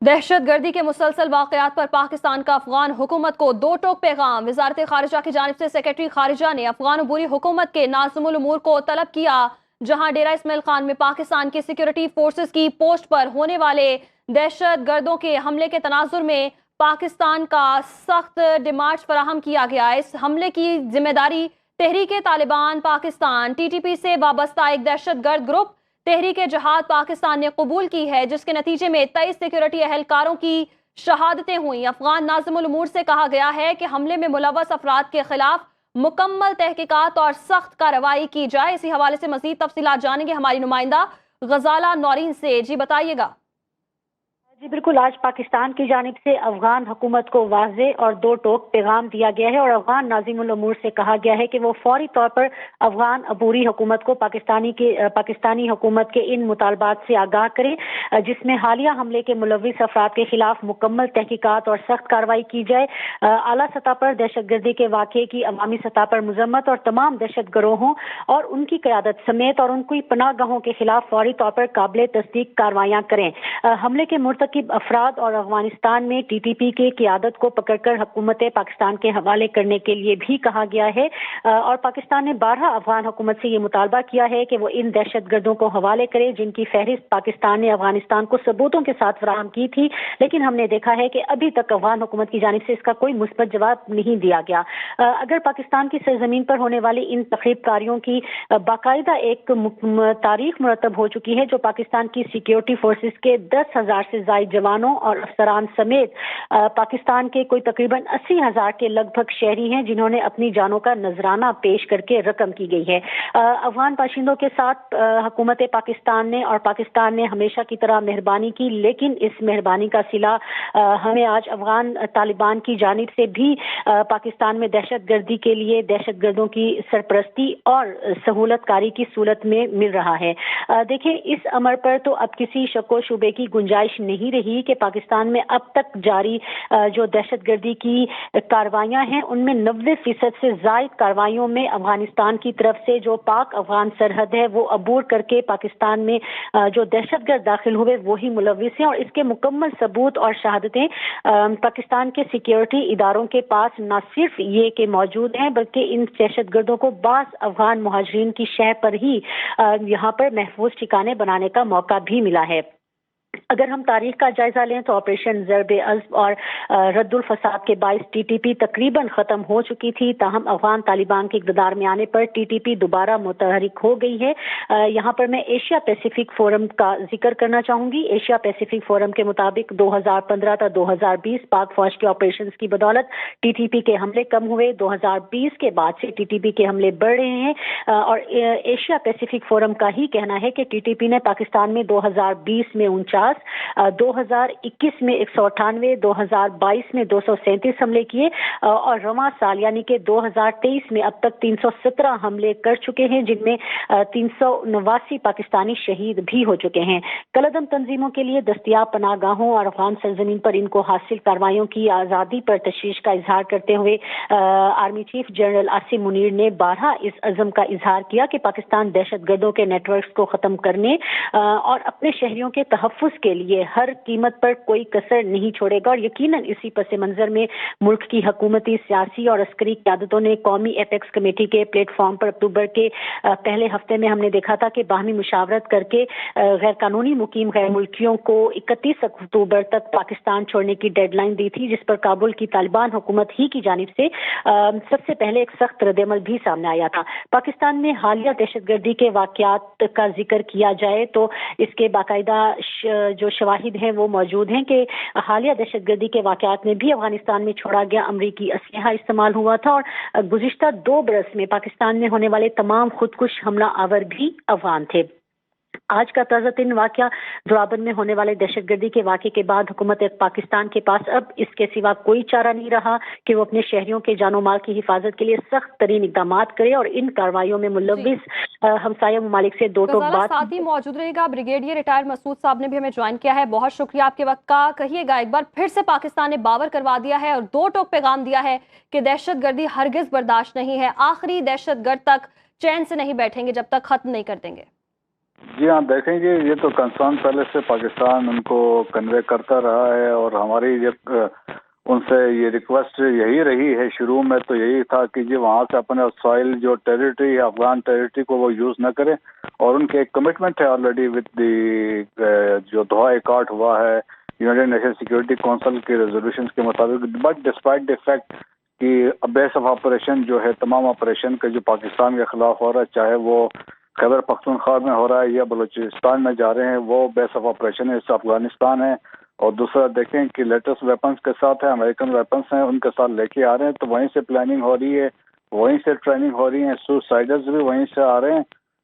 दहशत गर्दी के मुसलसल वाक़यात पर पाकिस्तान का अफगान हुकूमत को दो टोक पैगाम। वज़ारत खारिजा की जानिब से सेक्रेटरी खारिजा ने अफगान अबूरी हुकूमत के नाज़िमुल उमूर को तलब किया, जहां डेरा इस्माइल खान में पाकिस्तान की सिक्योरिटी फोर्सेस की पोस्ट पर होने वाले दहशत गर्दों के हमले के तनाजुर में पाकिस्तान का सख्त डिमार्च फराहम किया गया। इस हमले की जिम्मेदारी तहरीक तालिबान पाकिस्तान TTP से वाबस्ता एक दहशत गर्द ग्रुप तहरीक जिहाद पाकिस्तान ने कबूल की है, जिसके नतीजे में 23 सिक्योरिटी एहलकारों की शहादतें हुई। अफगान नाज़िमुल उमूर से कहा गया है कि हमले में मुलव्वस अफराद के खिलाफ मुकम्मल तहकीकात और सख्त कार्रवाई की जाए। इसी हवाले से मज़ीद तफसीलात जानेंगे हमारी नुमाइंदा गजाला नौरीन से। जी बताइएगा। जी बिल्कुल, आज पाकिस्तान की जानिब से अफगान हुकूमत को वाज़े और दो टोक पैगाम दिया गया है और अफगान नाज़िमुल उमूर से कहा गया है कि वो फौरी तौर पर अफगान अबूरी हुकूमत को पाकिस्तानी हुकूमत के इन मुतालबात से आगाह करें, जिसमें हालिया हमले के मुलव्विस अफराद के खिलाफ मुकम्मल तहकीकात और सख्त कार्रवाई की जाए। आला सतह पर दहशत गर्दी के वाक़े की अवामी सतह पर मजम्मत और तमाम दहशत गिरोहों और उनकी क़यादत समेत और उनकी पनाहगाहों के खिलाफ फौरी तौर पर काबिल तस्दीक कार्रवाइयाँ करें। हमले के मुर्तकिब अफराद और अफगानिस्तान में TTP के क़यादत को पकड़कर हुकूमत पाकिस्तान के हवाले करने के लिए भी कहा गया है और पाकिस्तान ने 12 अफगान हुकूमत से ये मुतालबा किया है कि वो इन दहशत गर्दों को हवाले करे, जिनकी फहरिस्त पाकिस्तान ने अफगानिस्तान को सबूतों के साथ फराहम की थी, लेकिन हमने देखा है कि अभी तक अफगान हुकूमत की जानिब से इसका कोई मुस्बत जवाब नहीं दिया गया। अगर पाकिस्तान की सरजमीन पर होने वाली इन तखरीबकारियों की बाकायदा एक तारीख मुरतब हो चुकी है, जो पाकिस्तान की सिक्योरिटी फोर्सेस के 10,000 से ज़ायद जवानों और अफसरान समेत पाकिस्तान के कोई तकरीबन 80,000 के लगभग शहरी हैं, जिन्होंने अपनी जानों का नजराना पेश करके रकम की गई है। अफगान बाशिंदों के साथ हुकूमत पाकिस्तान ने और पाकिस्तान ने हमेशा की तरह मेहरबानी की, लेकिन इस मेहरबानी का सिला हमें आज अफगान तालिबान की जानिब से भी पाकिस्तान में दहशत गर्दी के लिए दहशत गर्दों की सरपरस्ती और सहूलतकारी की सूरत में मिल रहा है। देखें, इस अमर पर तो अब किसी शक व शुबे की गुंजाइश नहीं रही कि पाकिस्तान में अब तक जारी जो दहशतगर्दी की कार्रवाइयां हैं, उनमें 90% से ज़ायद कार्रवाइयों में अफगानिस्तान की तरफ से जो पाक अफगान सरहद है वो अबूर करके पाकिस्तान में जो दहशतगर्द दाखिल हुए वही मुलव्विस हैं और इसके मुकम्मल सबूत और शहादतें पाकिस्तान के सिक्योरिटी इदारों के पास न सिर्फ ये कि मौजूद हैं, बल्कि इन दहशतगर्दों को बास अफगान मुहाजिरीन की शह पर ही यहाँ पर महफूज ठिकाने बनाने का मौका भी मिला है। अगर हम तारीख का जायजा लें तो ऑपरेशन ज़र्ब-ए-अज़्ब और रद्दुल फसाद के बाइस TTP तकरीबन ख़त्म हो चुकी थी। ताहम अफगान तालिबान के इक़्तिदार में आने पर TTP दोबारा मुतहरिक हो गई है। यहाँ पर मैं एशिया पैसिफिक फोरम का जिक्र करना चाहूँगी। एशिया पैसिफिक फोरम के मुताबिक 2015 तक 2020 पाक फौज के ऑपरेशन की बदौलत TTP के हमले कम हुए। 2020 के बाद से TTP के हमले बढ़ रहे हैं और एशिया पैसिफिक फोरम का ही कहना है कि TTP ने पाकिस्तान में 2020 में 49, 2021 में 198, 2022 में 237 हमले किए और रवां साल यानी कि 2023 में अब तक 317 हमले कर चुके हैं, जिनमें 389 पाकिस्तानी शहीद भी हो चुके हैं। कलअदम तंजीमों के लिए दस्तयाब पनाहगाहों और अफगान सरजमीन पर इनको हासिल कार्रवाइयों की आज़ादी पर तशवीश का इजहार करते हुए army chief general Asim Munir ने 12 इस अज़म का इजहार किया कि पाकिस्तान दहशत गर्दों के नेटवर्क को ख़त्म करने और अपने शहरियों के तहफ़्फ़ुज़ के लिए हर कीमत पर कोई कसर नहीं छोड़ेगा और यकीनन इसी पस मंजर में मुल्क की हुकूमती, सियासी और अस्करी क़यादतों ने कौमी एपेक्स कमेटी के प्लेटफॉर्म पर अक्टूबर के पहले हफ्ते में हमने देखा था कि बाहमी मुशावरत करके गैर कानूनी मुकीम गैर मुल्कियों को 31 अक्टूबर तक पाकिस्तान छोड़ने की डेडलाइन दी थी, जिस पर काबुल की तालिबान हुकूमत ही की जानिब से सबसे पहले एक सख्त रद्द-ए-अमल भी सामने आया था। पाकिस्तान में हालिया दहशतगर्दी के वाक़यात का जिक्र किया जाए तो इसके बाकायदा जो शवाहिद हैं वो मौजूद हैं कि हालिया दहशतगर्दी के वाक़यात में भी अफगानिस्तान में छोड़ा गया अमरीकी असलहा इस्तेमाल हुआ था और गुज़िश्ता 2 बरस में पाकिस्तान में होने वाले तमाम खुदकुश हमला आवर भी अफगान थे। आज का ताज़ा तरीन वाक़या दुराबन में होने वाले दहशतगर्दी के वाक़े के बाद हुकूमत पाकिस्तान के पास अब इसके सिवा कोई चारा नहीं रहा कि वो अपने शहरियों के जानो माल की हिफाजत के लिए सख्त तरीन इक़दाम करे और इन कार्रवाइयों में मुलव्विस हमसाया ममालिक से दो टोक बात। साथ ही मौजूद रहेगा ब्रिगेडियर रिटायर मसूद साहब ने भी हमें ज्वाइन किया है। बहुत शुक्रिया आपके वक्त का। कहिएगा, एक बार फिर से पाकिस्तान ने बावर करवा दिया है और दो टोक पैगाम दिया है कि दहशतगर्दी हरगिज बर्दाश्त नहीं है, आखिरी दहशतगर्द तक चैन से नहीं बैठेंगे जब तक खत्म नहीं कर देंगे। جی ہاں، دیکھیں گے یہ تو کنسرن پہلے سے پاکستان ان کو کنوے کرتا رہا ہے، اور ہماری ان سے یہ ریکویسٹ یہی رہی ہے شروع میں، تو یہی تھا کہ جی وہاں سے اپنے سوائل جو ٹیریٹری ہے افغان ٹیریٹری کو وہ یوز نہ کریں، اور ان کے ایک کمٹمنٹ ہے آلریڈی وتھ دی جو دوحہ ایکارڈ ہوا ہے یونائیٹڈ نیشن سیکورٹی کونسل کے ریزولوشنز کے مطابق، بٹ ڈسپائٹ دی فیکٹ کہ بیس آف آپریشن جو ہے تمام آپریشن کا جو پاکستان کے خلاف ہو رہا ہے، چاہے وہ خیبر پختونخوا میں ہو رہا ہے یا بلوچستان میں جا رہے ہیں، وہ بیس آف آپریشن ہے، اس سے افغانستان ہے۔ اور دوسرا دیکھیں کہ لیٹسٹ ویپنز کے ساتھ ہے، امریکن ویپنز ہیں، ان کے ساتھ لے کے آ رہے ہیں، تو وہیں سے پلاننگ ہو رہی ہے، وہیں سے ٹریننگ ہو رہی ہے، سوسائڈرز بھی وہیں سے آ رہے ہیں۔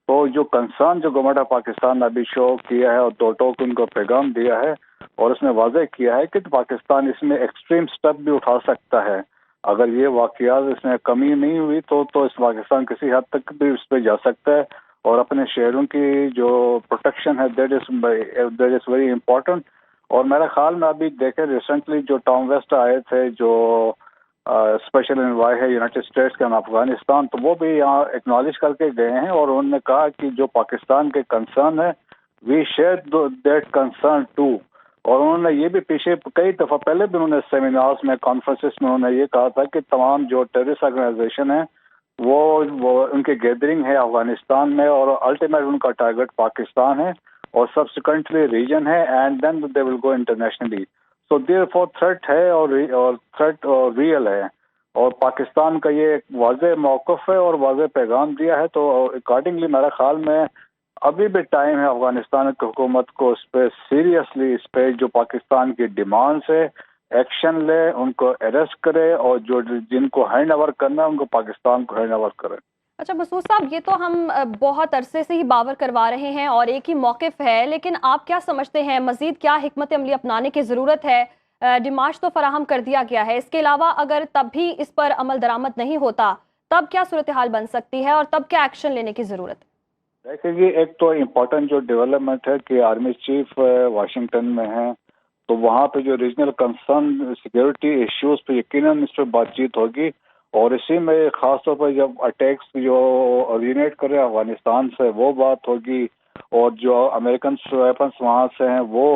تو جو کنسرن جو گورنمنٹ آف پاکستان نے ابھی شو کیا ہے اور دو ٹوک ان کو پیغام دیا ہے، اور اس میں واضح کیا ہے کہ پاکستان اس میں ایکسٹریم سٹیپ بھی اٹھا سکتا ہے۔ اگر یہ واقعات اس میں کمی نہیں ہوئی تو اس پاکستان کسی حد تک بھی اس پہ جا سکتا ہے، اور اپنے شہروں کی جو پروٹیکشن ہے دیٹ از ویری امپورٹنٹ۔ اور میرے خیال میں ابھی دیکھیں ریسنٹلی جو ٹام ویسٹ آئے تھے، جو اسپیشل انوائے ہے یونائٹڈ اسٹیٹس کے افغانستان، تو وہ بھی یہاں ایکنالج کر کے گئے ہیں، اور انہوں نے کہا کہ جو پاکستان کے کنسرن ہے we share that concern too. اور انہوں نے یہ بھی پیچھے کئی دفعہ پہلے بھی انہوں نے سیمینارز میں کانفرنسز میں انہوں نے یہ کہا تھا کہ تمام جو ٹیررسٹ آرگنائزیشن ہیں وہ ان کے گیدرنگ ہے افغانستان میں، اور الٹیمیٹ ان کا ٹارگٹ پاکستان ہے اور سبسیکوینٹلی ریجن ہے، and then they will go internationally. So therefore threat ہے، اور تھریٹ ریئل ہے، اور پاکستان کا یہ ایک واضح موقف ہے اور واضح پیغام دیا ہے۔ تو اکارڈنگلی میرے خیال میں ابھی بھی ٹائم ہے افغانستان کی حکومت کو اس پہ سیریسلی، اس پہ جو پاکستان کی ڈیمانڈس ہے ایکشن لے، ان کو اریسٹ کرے، اور جو جن کو ہینڈ اوور کرنا ہے ان کو پاکستان کو ہینڈ اوور کرے۔ اچھا مسعود صاحب، یہ تو ہم بہت عرصے سے ہی باور کروا رہے ہیں اور ایک ہی موقف ہے، لیکن آپ کیا سمجھتے ہیں مزید کیا حکمت عملی اپنانے کی ضرورت ہے؟ ڈیمارچ تو فراہم کر دیا گیا ہے، اس کے علاوہ اگر تب بھی اس پر عمل درآمد نہیں ہوتا تب کیا صورتحال بن سکتی ہے اور تب کیا ایکشن لینے کی ضرورت ہے؟ دیکھیں گے، ایک تو امپورٹنٹ جو ڈیولپمنٹ ہے کہ آرمی چیف واشنگٹن میں ہیں، تو وہاں پہ جو ریجنل کنسرن سیکورٹی ایشوز پہ یقیناً اس پہ بات چیت ہوگی، اور اسی میں خاص طور پر جب اٹیکس جو اوریجنیٹ کر رہے ہیں افغانستان سے وہ بات ہوگی، اور جو امریکن ویپنس وہاں سے ہیں وہ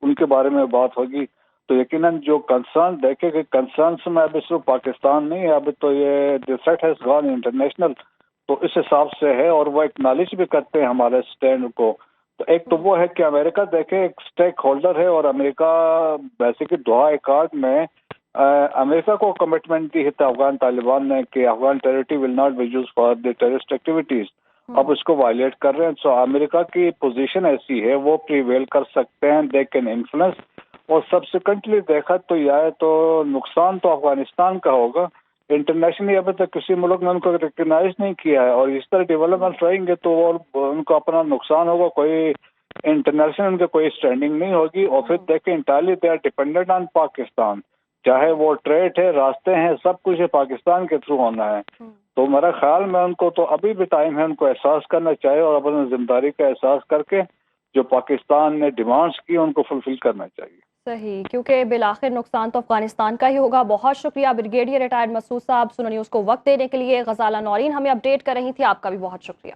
ان کے بارے میں بات ہوگی۔ تو یقیناً جو کنسرن دیکھیں کہ کنسرنس میں ابھی صرف پاکستان نہیں ہے، ابھی تو یہ تھریٹ ہیز گون انٹرنیشنل، تو اس حساب سے ہے، اور وہ ایکنالج بھی کرتے ہیں ہمارے اسٹینڈ کو۔ تو ایک تو وہ ہے کہ امریکہ دیکھیں ایک اسٹیک ہولڈر ہے، اور امریکہ بیسیکلی دوحہ ایکارڈ میں امریکہ کو کمٹمنٹ دی ہے افغان طالبان نے کہ Afghan territory will not be use for the terrorist activities, اب اس کو وائلیٹ کر رہے ہیں۔ سو امریکہ کی پوزیشن ایسی ہے، وہ پریویل کر سکتے ہیں، دے کین انفلوئنس، اور سبسیکوینٹلی دیکھا تو یا تو نقصان تو افغانستان کا ہوگا، انٹرنیشنلی ابھی تک کسی ملک نے ان کو ریکگنائز نہیں کیا ہے، اور اس طرح ڈیولپمنٹ رہیں گے تو وہ ان کو اپنا نقصان ہوگا، کوئی انٹرنیشنل ان کی کوئی اسٹینڈنگ نہیں ہوگی، اور پھر دیکھیں entirely they are dependent on Pakistan, چاہے وہ ٹریڈ ہے، راستے ہیں، سب کچھ پاکستان کے تھرو ہونا ہے۔ تو میرا خیال میں ان کو تو ابھی بھی ٹائم ہے، ان کو احساس کرنا چاہیے، اور اپنی ذمہ داری کا احساس کر کے جو پاکستان نے ڈیمانڈز کی ان کو فلفل کرنا چاہیے۔ صحیح، کیونکہ بالآخر نقصان تو افغانستان کا ہی ہوگا۔ بہت شکریہ بریگیڈیئر ریٹائرڈ مسعود صاحب، سنو نیوز کو وقت دینے کے لیے۔ غزالہ نورین ہمیں اپڈیٹ کر رہی تھی، آپ کا بھی بہت شکریہ۔